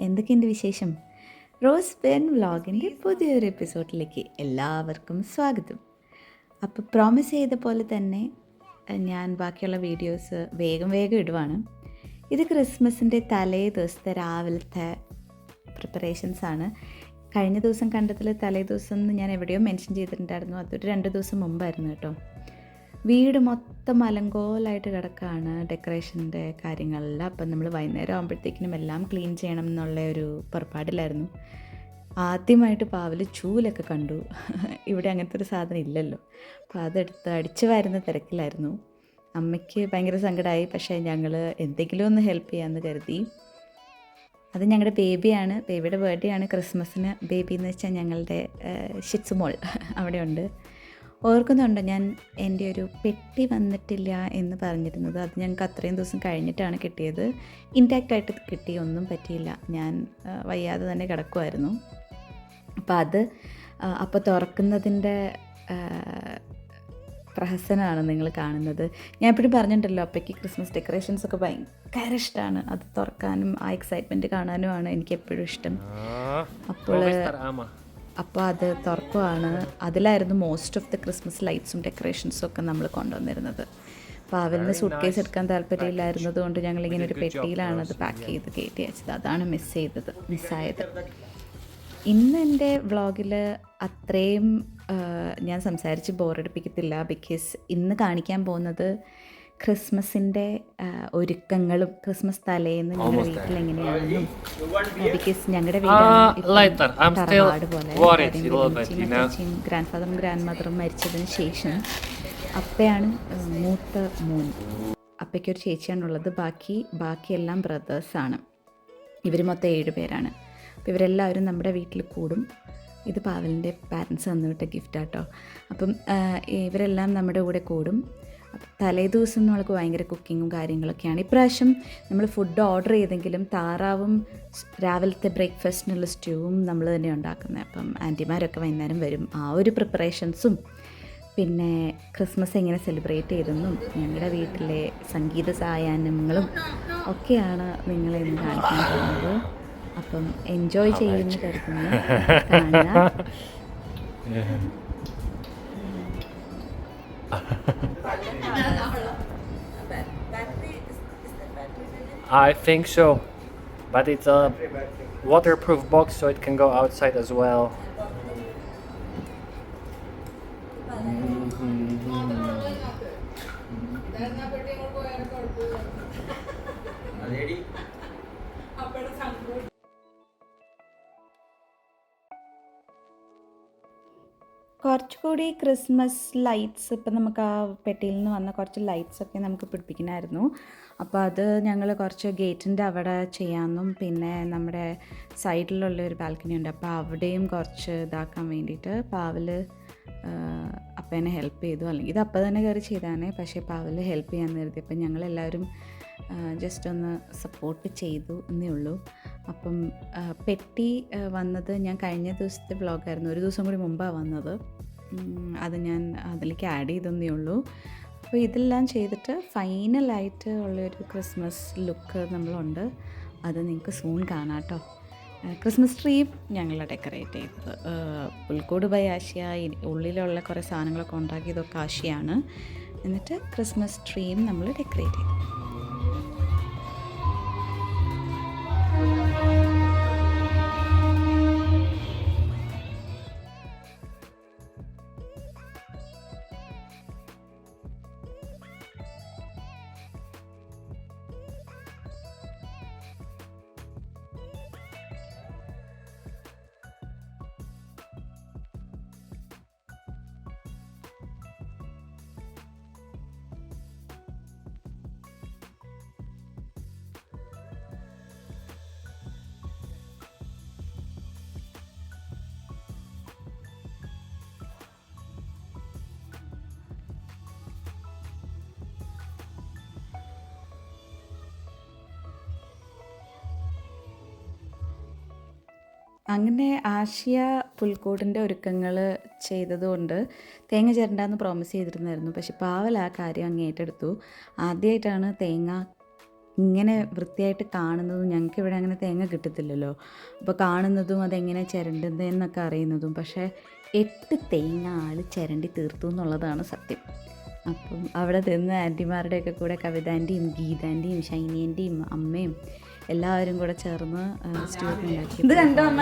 എന്തൊക്കെയുണ്ട് വിശേഷം? Rose pen വ്ളോഗിൻ്റെ പുതിയൊരു എപ്പിസോഡിലേക്ക് എല്ലാവർക്കും സ്വാഗതം. അപ്പോൾ പ്രോമിസ് ചെയ്ത പോലെ തന്നെ ഞാൻ ബാക്കിയുള്ള വീഡിയോസ് വേഗം ഇടുവാണ്. ഇത് ക്രിസ്മസിൻ്റെ തലേ ദിവസത്തെ രാവിലത്തെ പ്രിപ്പറേഷൻസാണ്. കഴിഞ്ഞ ദിവസം കണ്ടതിൽ തലേ ദിവസം ഞാൻ എവിടെയോ മെൻഷൻ ചെയ്തിട്ടുണ്ടായിരുന്നു. അതൊരു 2 ദിവസം മുമ്പായിരുന്നു കേട്ടോ. വീട് മൊത്തം അലങ്കോലമായിട്ട് കിടക്കുകയാണ് ഡെക്കറേഷൻ്റെ കാര്യങ്ങളെല്ലാം. അപ്പം നമ്മൾ വൈകുന്നേരം ആകുമ്പോഴത്തേക്കിനും എല്ലാം ക്ലീൻ ചെയ്യണം എന്നുള്ള ഒരു പുറപ്പാടിലായിരുന്നു. ആദ്യമായിട്ട് പാവൽ ചൂലൊക്കെ കണ്ടു. ഇവിടെ അങ്ങനത്തെ ഒരു സാധനം ഇല്ലല്ലോ. അപ്പോൾ അതെടുത്ത് അടിച്ചു വാരുന്ന തിരക്കിലായിരുന്നു. അമ്മയ്ക്ക് ഭയങ്കര സങ്കടമായി. പക്ഷേ ഞങ്ങൾ എന്തെങ്കിലും ഒന്ന് ഹെൽപ്പ് ചെയ്യാമെന്ന് കരുതി. അത് ഞങ്ങളുടെ ബേബിയാണ്, ബേബിയുടെ ബർത്ത്ഡേ ആണ് ക്രിസ്മസിന്. ബേബി എന്ന് വെച്ചാൽ ഞങ്ങളുടെ ഷിറ്റ്സുമോൾ അവിടെ ഉണ്ട്. ഓർക്കുന്നുണ്ടോ ഞാൻ എൻ്റെ ഒരു പെട്ടി വന്നിട്ടില്ല എന്ന് പറഞ്ഞിരുന്നത്? അത് ഞങ്ങൾക്ക് അത്രയും ദിവസം കഴിഞ്ഞിട്ടാണ് കിട്ടിയത്. ഇൻടാക്റ്റായിട്ട് കിട്ടി, ഒന്നും പറ്റിയില്ല. ഞാൻ വയ്യാതെ തന്നെ കിടക്കുമായിരുന്നു. അപ്പോൾ തുറക്കുന്നതിൻ്റെ പ്രഹസനമാണ് നിങ്ങൾ കാണുന്നത്. ഞാൻ എപ്പോഴും പറഞ്ഞിട്ടുണ്ടല്ലോ, അപ്പയ്ക്ക് ക്രിസ്മസ് ഡെക്കറേഷൻസൊക്കെ ഭയങ്കര ഇഷ്ടമാണ്. അത് തുറക്കാനും ആ എക്സൈറ്റ്മെൻറ്റ് കാണാനുമാണ് എനിക്ക് എപ്പോഴും ഇഷ്ടം. അപ്പോൾ അത് തുറക്കുവാണ്. അതിലായിരുന്നു മോസ്റ്റ് ഓഫ് ദ ക്രിസ്മസ് ലൈറ്റ്സും ഡെക്കറേഷൻസും ഒക്കെ നമ്മൾ കൊണ്ടുവന്നിരുന്നത്. പാവലിന് സൂട്ട് കേസ് എടുക്കാൻ താല്പര്യമില്ലായിരുന്നത് കൊണ്ട് ഞങ്ങളിങ്ങനെ ഒരു പെട്ടിയിലാണ് അത് പാക്ക് ചെയ്ത് കയറ്റി അയച്ചത്. അതാണ് മിസ്സായത്. ഇന്ന് എൻ്റെ വ്ളോഗിൽ അത്രയും ഞാൻ സംസാരിച്ച് ബോറടിപ്പിക്കത്തില്ല. ബിക്കോസ് ഇന്ന് കാണിക്കാൻ പോകുന്നത് ക്രിസ്മസിൻ്റെ ഒരുക്കങ്ങളും ക്രിസ്മസ് തലേന്ന് ഞങ്ങളുടെ വീട്ടിൽ എങ്ങനെയാണെന്നും, ബിക്കോസ് ഞങ്ങളുടെ വീടാണ് തറവാട് പോലെ. ഗ്രാൻഡ് ഫാദറും ഗ്രാൻഡ് മദറും മരിച്ചതിന് ശേഷം അപ്പയാണ് മൂത്ത മോൻ. അപ്പയ്ക്കൊരു ചേച്ചിയാണുള്ളത്. ബാക്കിയെല്ലാം ബ്രദേഴ്സാണ്. ഇവർ മൊത്തം 7 പേരാണ്. അപ്പോൾ ഇവരെല്ലാവരും നമ്മുടെ വീട്ടിൽ കൂടും. ഇത് പാവലിൻ്റെ പാരൻസ് തന്നുവിട്ട ഗിഫ്റ്റാട്ടോ. അപ്പം ഇവരെല്ലാം നമ്മുടെ കൂടെ കൂടും. തലേ ദിവസം നമ്മൾക്ക് ഭയങ്കര കുക്കിങ്ങും കാര്യങ്ങളൊക്കെയാണ്. ഇപ്രാവശ്യം നമ്മൾ ഫുഡ് ഓർഡർ ചെയ്തെങ്കിലും താറാവും രാവിലത്തെ ബ്രേക്ക്ഫാസ്റ്റിനുള്ള സ്റ്റൂവും നമ്മൾ തന്നെ ഉണ്ടാക്കുന്നത്. അപ്പം ആൻറ്റിമാരൊക്കെ വൈകുന്നേരം വരും. ആ ഒരു പ്രിപ്പറേഷൻസും പിന്നെ ക്രിസ്മസ് എങ്ങനെ സെലിബ്രേറ്റ് ചെയ്തെന്നും ഞങ്ങളുടെ വീട്ടിലെ സംഗീത സായാഹ്നങ്ങളും ഒക്കെയാണ് നിങ്ങളെ ഇന്ന് കാണിക്കാൻ പോകുന്നത്. അപ്പം എൻജോയ് ചെയ്യുന്ന കരുതുന്നു. കാണുക. I think so, but it's a waterproof box, so it can go outside as well. കുറച്ചുകൂടി ക്രിസ്മസ് ലൈറ്റ്സ് ഇപ്പം നമുക്ക് ആ പെട്ടിയിൽ നിന്ന് വന്ന കുറച്ച് ലൈറ്റ്സൊക്കെ നമുക്ക് പിടിപ്പിക്കണമായിരുന്നു. അപ്പോൾ അത് ഞങ്ങൾ കുറച്ച് ഗേറ്റിൻ്റെ അവിടെ ചെയ്യാമെന്നും പിന്നെ നമ്മുടെ സൈഡിലുള്ള ഒരു ബാൽക്കണി ഉണ്ട്, അപ്പോൾ അവിടെയും കുറച്ച് ഇതാക്കാൻ വേണ്ടിയിട്ട് പാവൽ അപ്പേനെ ഹെൽപ്പ് ചെയ്തു. അല്ലെങ്കിൽ ഇത് അപ്പം തന്നെ കയറി ചെയ്താനേ, പക്ഷേ പാവൽ ഹെൽപ്പ് ചെയ്യാൻ കരുതി. അപ്പം ഞങ്ങളെല്ലാവരും ജസ്റ്റ് ഒന്ന് സപ്പോർട്ട് ചെയ്തു എന്നേ ഉള്ളൂ. അപ്പം പെട്ടി വന്നത് ഞാൻ കഴിഞ്ഞ ദിവസത്തെ വ്ളോഗായിരുന്നു, ഒരു ദിവസം കൂടി മുമ്പാണ് വന്നത്. അത് ഞാൻ അതിലേക്ക് ആഡ് ചെയ്തെന്നേ ഉള്ളൂ. അപ്പോൾ ഇതെല്ലാം ചെയ്തിട്ട് ഫൈനലായിട്ട് ഉള്ളൊരു ക്രിസ്മസ് ലുക്ക് നമ്മളുണ്ട്. അത് നിങ്ങൾക്ക് സൂൺ കാണാം കേട്ടോ. ക്രിസ്മസ് ട്രീ ഞങ്ങൾ ഡെക്കറേറ്റ് ചെയ്തത് പുൽക്കൂട് ബൈ ആശിയ. ഉള്ളിലുള്ള കുറേ സാധനങ്ങളൊക്കെ ഉണ്ടാക്കിയതൊക്കെ ആശയാണ്. എന്നിട്ട് ക്രിസ്മസ് ട്രീയും നമ്മൾ ഡെക്കറേറ്റ് ചെയ്തു. അങ്ങനെ ആശിയ പുൽക്കൂടിൻ്റെ ഒരുക്കങ്ങൾ ചെയ്തതുകൊണ്ട് തേങ്ങ ചിരണ്ടാന്ന് പ്രോമിസ് ചെയ്തിരുന്നായിരുന്നു. പക്ഷെ പാവൽ ആ കാര്യം അങ്ങ് ഏറ്റെടുത്തു. ആദ്യമായിട്ടാണ് തേങ്ങ ഇങ്ങനെ വൃത്തിയായിട്ട് കാണുന്നതും, ഞങ്ങൾക്ക് ഇവിടെ അങ്ങനെ തേങ്ങ കിട്ടത്തില്ലല്ലോ, അപ്പോൾ കാണുന്നതും അതെങ്ങനെ ചിരണ്ടുന്നതെന്നൊക്കെ അറിയുന്നതും. പക്ഷേ 8 തേങ്ങ ആൾ ചിരണ്ടി തീർത്തു എന്നുള്ളതാണ് സത്യം. അപ്പം അവിടെ നിന്ന് ആൻറ്റിമാരുടെയൊക്കെ കൂടെ കവിതാൻ്റെയും ഗീതാൻ്റെയും ഷൈനിയൻ്റെയും അമ്മയും എല്ലാവരും കൂടെ ചേർന്ന് സ്റ്റൂ ഉണ്ടാക്കി. ഇത് കണ്ടോ അമ്മ,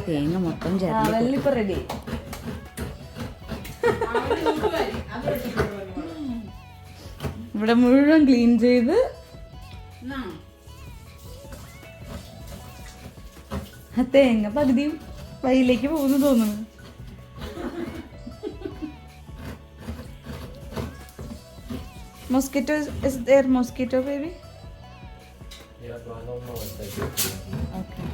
തേങ്ങ മൊത്തം ചിരണ്ടി ഇപ്പോൾ റെഡി. ഇവിടെ മുഴുവൻ ക്ലീൻ ചെയ്ത് ആ തേങ്ങ പകുതിയും വഴിയിലേക്ക് പോകുന്നു തോന്നുന്നു. Mosquito is there mosquito baby? Yeah, but I don't know if they do. Okay.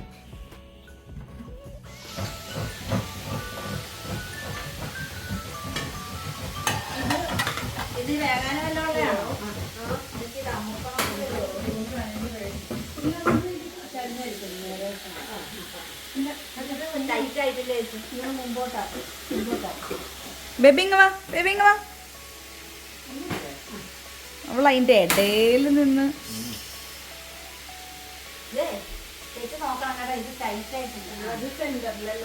ഇത് വേഗാന വല്ലോടെയാണോ? ടൈറ്റ് ആയിട്ടില്ലേ? ഇങ്ങനെ മുമ്പോട്ടാ. ബേബി ഇങ്ങ് വാ, ബേബി ഇങ്ങ് വാ. അവൾ അതിൻ്റെ ഇടയിൽ നിന്ന് ചേച്ചി നോക്കണം കേട്ടോ, ഇത് ടൈറ്റ് ആയിട്ടില്ല. അത് സെന്ററിലല്ലേ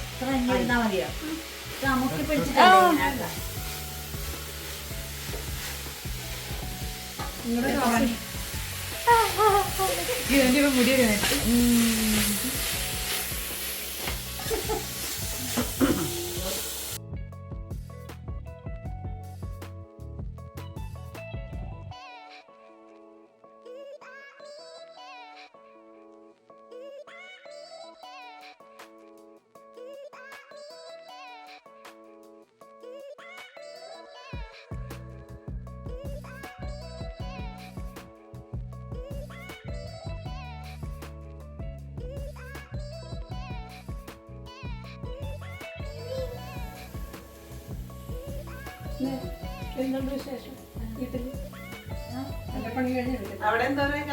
ഇത്ര ഇരുന്നാ മതിയോ? നമുക്ക് പിടിച്ചിട്ട്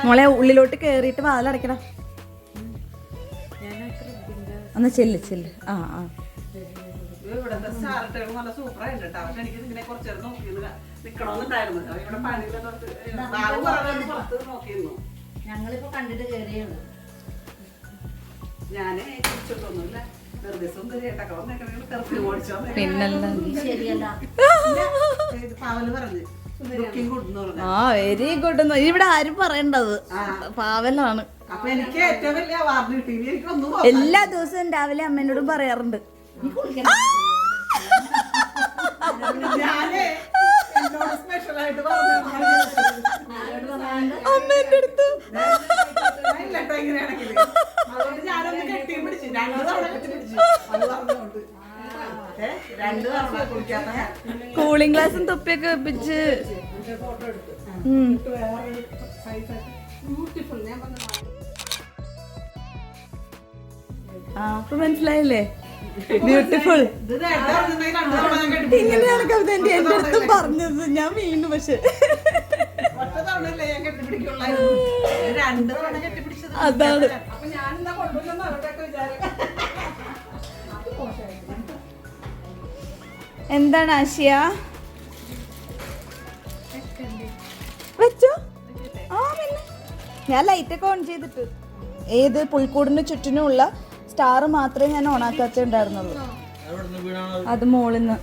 മോളെ ഉള്ളിലോട്ട് കേറിയിട്ട് വാതിലടയ്ക്കണം. ഒന്ന് ചെല്ല് ചെല്ല്. ആ ആ ഇവിടുത്തെ സ്റ്റാർട്ടുകൾ നല്ല സൂപ്പറായിട്ട് കേട്ടോ. പക്ഷെ എനിക്ക് ഇതിനെ കുറച്ച് നേരം നിക്കണമെന്നുണ്ടായിരുന്നു. ഇവിടെ പണിയിലെ പുറത്ത് നോക്കിയിരുന്നു. ഞങ്ങളിപ്പോ കണ്ടിട്ട് കയറിയുള്ളൂ. ഞാന് കുറിച്ചിട്ടൊന്നുമില്ല, വെറുതെ സുന്ദരിയായിട്ടൊക്കെ വന്നേക്കണെങ്കിൽ തെറുപ്പി ഓടിച്ചോ. പിന്നല്ല. ശരിയല്ല, പാവല് പറഞ്ഞു ലുക്കിംഗ് ഗുഡ് എന്ന് പറഞ്ഞു. ആ വെരി ഗുഡ്. ഇവിടെ ആരും പറയണ്ടത് പാവലാണ്. അപ്പൊ എനിക്ക് ഏറ്റവും വലിയ അവാർഡ് കിട്ടി. എനിക്കൊന്നും എല്ലാ ദിവസവും രാവിലെ അമ്മേനോടും പറയാറുണ്ട്. ഞാനേ എന്നോട് സ്പെഷ്യൽ ആയിട്ട് പറഞ്ഞു അമ്മേന്റെ അടുത്ത് ഇല്ലട്ടോ ഇങ്ങനെയാണെങ്കിൽ. അതുകൊണ്ട് ഞാനൊന്ന് കെട്ടി പിടിച്ചു, 2 തവണ കെട്ടി പിടിച്ചു. അത് പറഞ്ഞുകൊണ്ട് 2 തവണ കുളിക്കാത്ത കൂളിംഗ് ഗ്ലാസും തൊപ്പിയൊക്കെ വെപ്പിച്ച് ഫോട്ടോ എടുത്തു. ബ്യൂട്ടിഫുൾ. ഞാൻ പറഞ്ഞു ആ അപ്പൊ മനസ്സിലായില്ലേ? ബ്യൂട്ടിഫുൾ. ഇത് നേരത്തെ പറഞ്ഞിട്ടുണ്ടെങ്കിൽ 2 തവണ ഞാൻ കെട്ടി ഇങ്ങനെയാണ് കവിത എന്റെ അടുത്തും പറഞ്ഞത്. ഞാൻ വീണു. പക്ഷെ ഒറ്റ തവണയല്ലേ ഞാൻ കെട്ടിപ്പിടിക്കുള്ളായിരുന്നു. 2 തവണ കെട്ടിപ്പിടിച്ചത്. അതാണ്. അപ്പൊ ഞാനെന്താ കൊണ്ടുവല്ലെന്ന് അവരുടെയൊക്കെ വിചാരം. എന്താണ് ആശയ? വെച്ചോ. ആ പിന്നെ ഞാൻ ലൈറ്റൊക്കെ ഓൺ ചെയ്തിട്ട്, ഏത് പുൽക്കൂടിന് ചുറ്റിനുമുള്ള സ്റ്റാർ മാത്രമേ ഞാൻ ഓണാക്കാത്തുണ്ടായിരുന്നുള്ളൂ. അത് മോളിന്ന്.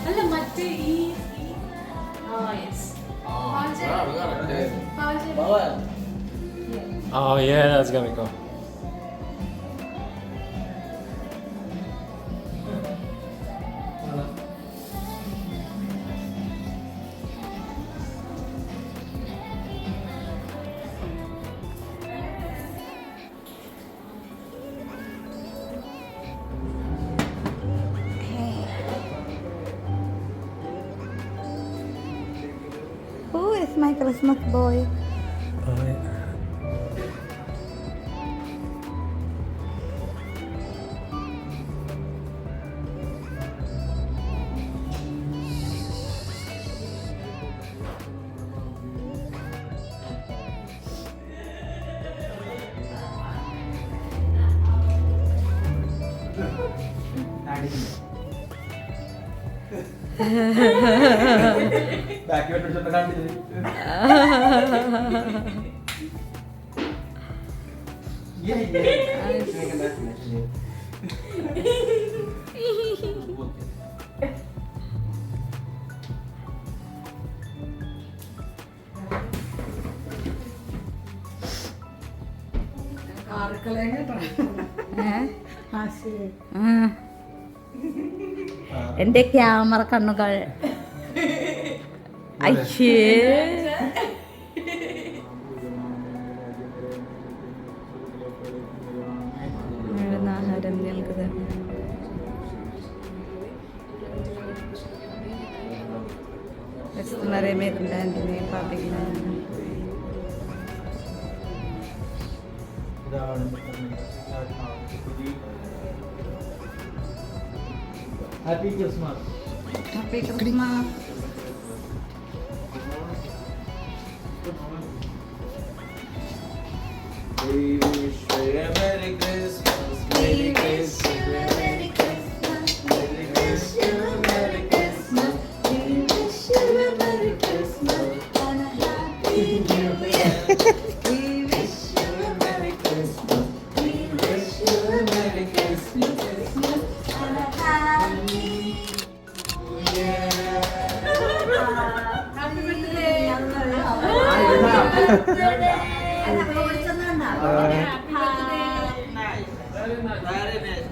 അല്ല മറ്റേ ഈ Oh yeah, that's gonna be cool. Who is my Christmas boy? ബാക്കി വെച്ചിട്ട് കണ്ടില്ലേ എന്റെ ക്യാമറ കണ്ണുകൾ അയ്യേ ആഹാരം നൽകുക Estaré meditando en Papillon. Happy Christmas. Happy Christmas. We wish you a Merry Christmas. Merry Christmas. Merry Christmas. Merry Christmas. Merry Christmas. We wish you a Merry Christmas and a Happy New Year. We wish you a Merry Christmas. We wish you a Merry Christmas and a Happy New Year. Happy birthday. Nice. Very nice.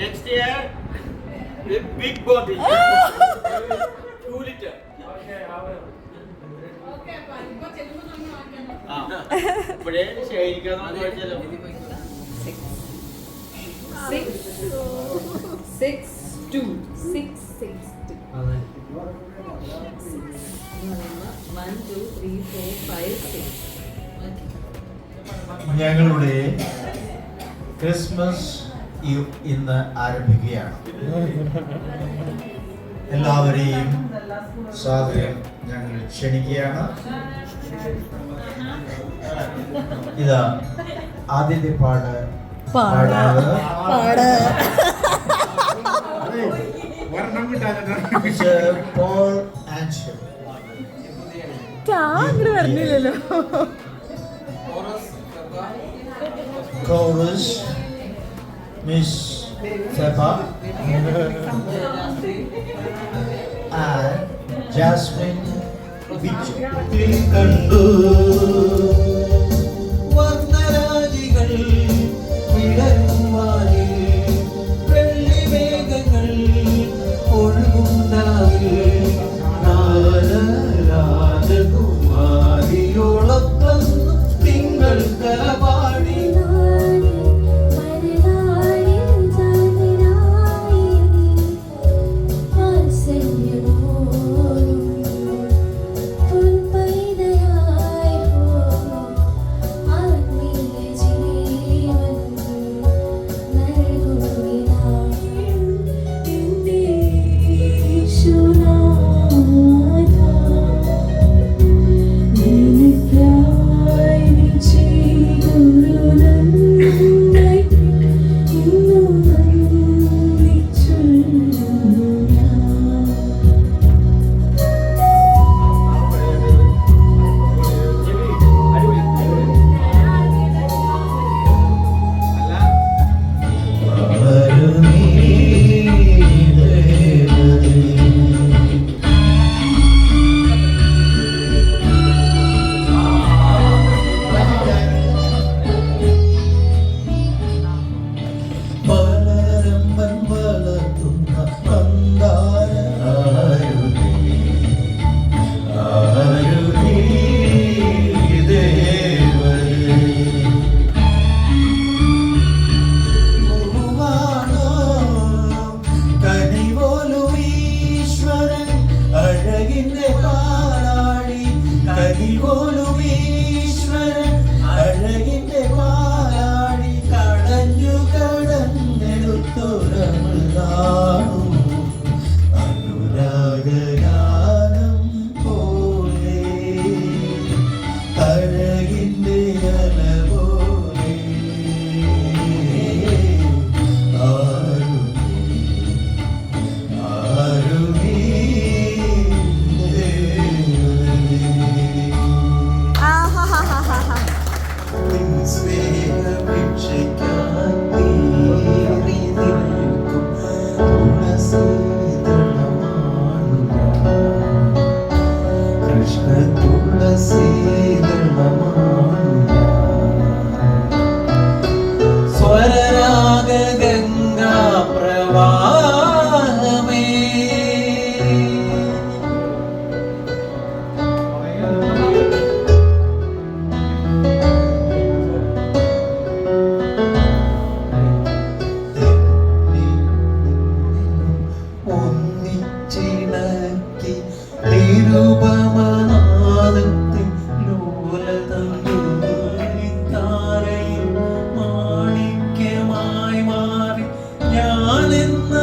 Next year, a big body. 2 liter. Okay, I will. ഇപ്പോഴേ ശേഖരിക്കാന്ന് ചോദിച്ചാലോ 'ഞങ്ങളുടെ Christmas ഇന്ന് ആരംഭിക്കുകയാണ്. എല്ലാവരെയും സ്വാഗതം ഞങ്ങൾ ക്ഷണിക്കുകയാണ്. ഇതാ ആദ്യത്തെ പാടുന്നത് പോൾ ആൻഡ് പറഞ്ഞില്ലല്ലോ. Chorus, Miss Sepa and Jasmine Bichu. കണ്ടു വർണ്ണരാജികൾ വിടരുവാനിൽ വെള്ളിമേഘങ്ങൾ ഒഴുകുണ്ടാവിൽ രാജകുമാരിയോളൊപ്പം തിങ്കൾ കലപാടി മാണിക്യമായി മാറി ഞാനെന്ന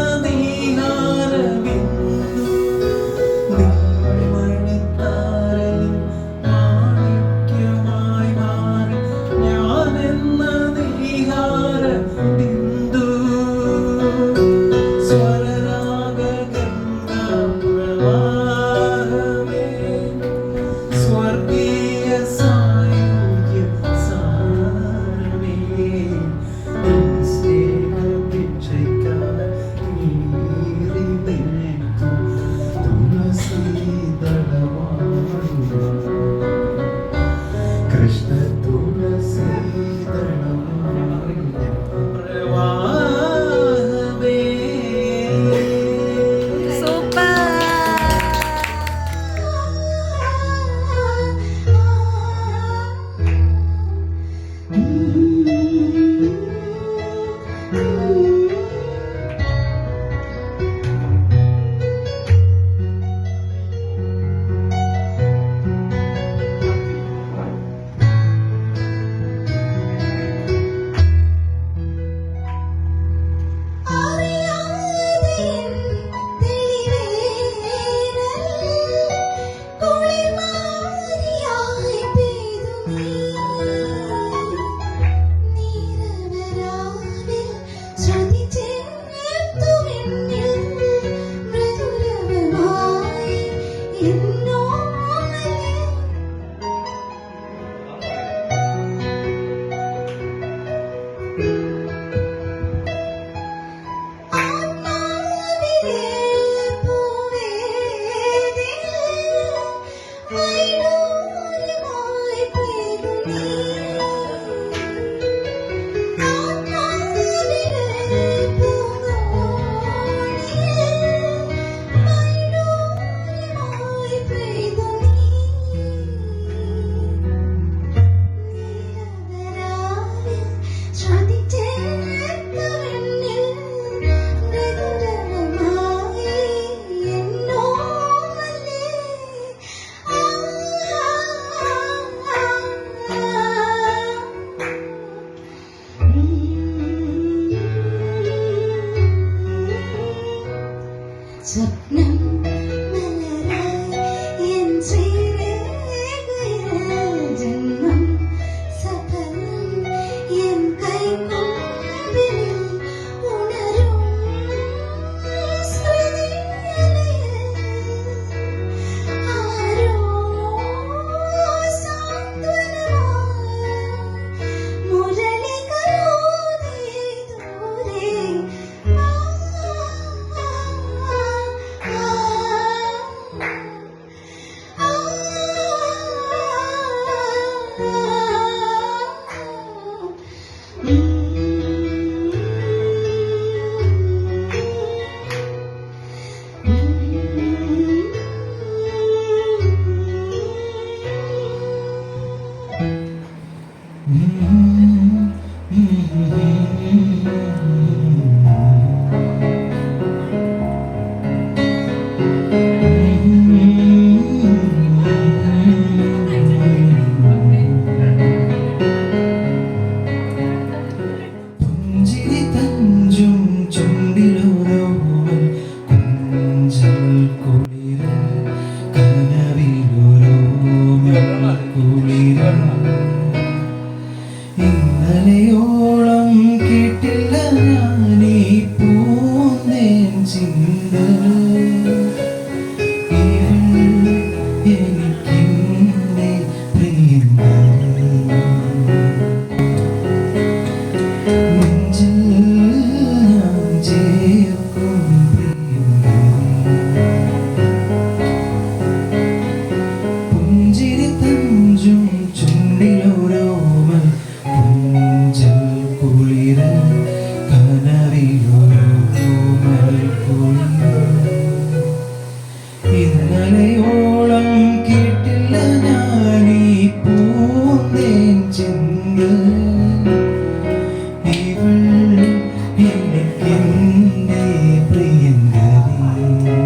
സ്വപ്നം മലരായി എൻ ശ്രീരേഖയിൽ ജന്മം സഫലം എൻ കൈക്കൊമ്പിൽ ഉണരും സ്മൃതിയലയിൽ ആരോ സാന്ത്വനമായി മുരളികളോടെ ദൂരെ പുഞ്ചിരി തഞ്ചും ചുണ്ടിലൊരോമൽ കുഞ്ചൽ കുളിരൽ കനവിലൊരോമൽ കുളിരൽ ഇന്നലെയോളം കേട്ടില്ല ഞാനീ പൂന്തേൻ ചിന്തൽ എനിക്കെന്നെ പ്രിയങ്കരി നെഞ്ചിൽ ഞാൻ ചേർക്കും പ്രിയങ്കരി പുഞ്ചിരി തഞ്ചും ചുണ്ടിലൊരോമൽ പുഞ്ചൽ കുളിരൽ കനവിലൊരോമൽ കുളിരൽ ഇന്നലെയോളം കേട്ടില്ല ഞാനീ പൂന്തേൻ ചിന്തൽ ഇവൾ എനിക്കെന്നെ പ്രിയങ്കരി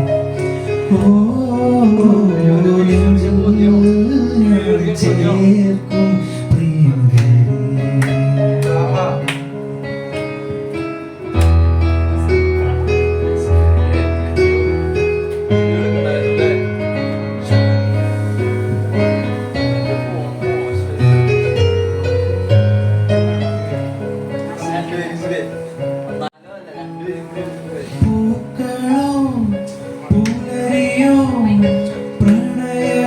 ഓ ചേർക്കും പ്രിയങ്കരി പൂക്കളോ പുലരിയോ പ്രണയചന്ദ്രികയോ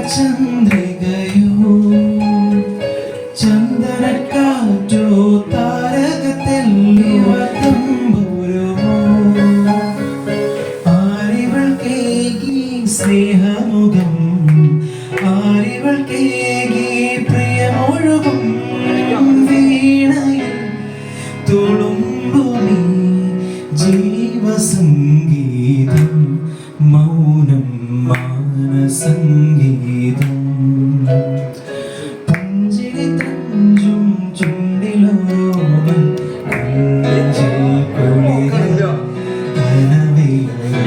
ചന്ദനക്കാറ്റോ താരകത്തെല്ലിവത്തമ്പുരുമോ ആരിവൾ കേകി സ്നേഹമുഖം ആരിവൾ കേകി പ്രിയമൊഴുകും വീണയിൽ തുളുമ്പുമീ ജീവസംഗീതം മൗനം മാനസംഗീതം പുഞ്ചിരി തഞ്ചും ചുണ്ടിലൊരോമൽ കുളിരൽ കനവിലൊരോമൽ